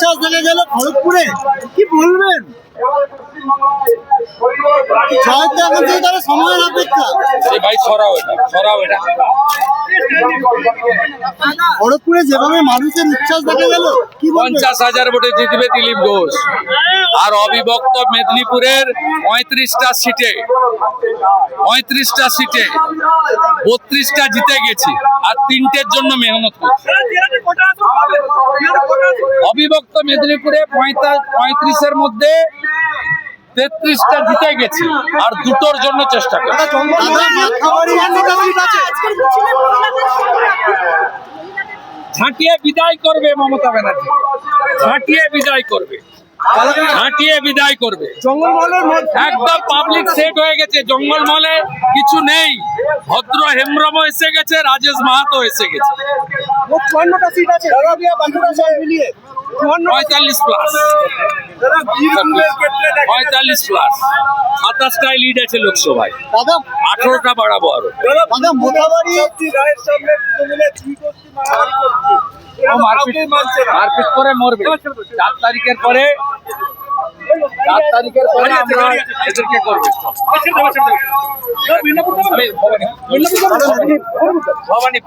উচ্ছ্বাস দেখা গেল খড়গপুরে, কি বলবেন? হয়তো এখন থেকে তারা সময়ের অপেক্ষা। ভাই সরাও এটা খড়গপুরে যেভাবে মানুষের উচ্ছ্বাস দেখা গেল, কি 50,000 ভোটে জিতবে দিলীপ ঘোষ। আর অবিভক্ত মেদিনীপুরের 35টা সিটে 32টা জিতে গেছি, আর 3টের জন্য মেহনত করছি। অবিভক্ত মেদিনীপুরে 35-এর মধ্যে 33টা জিতে গেছি, আর 2টোর জন্য চেষ্টা করছি। ঝাঁটিয়ে বিদায় করবে মমতা ব্যানার্জি, ঝাঁটিয়ে বিদায় করবে। একদম পাবলিক সেট হয়ে গেছে, জঙ্গলমহলে কিছু নেই। ভদ্র হেমব্রম এসে গেছে, রাজেশ মাহাতো এসে গেছে। 45 প্লাস 27টায় লিড আছে লোকসভায়, 18টা বাড়াবো আরো। মারপিট করে মরবে। 4 তারিখের পরে আমরা এদেরকে করবে। ভবানী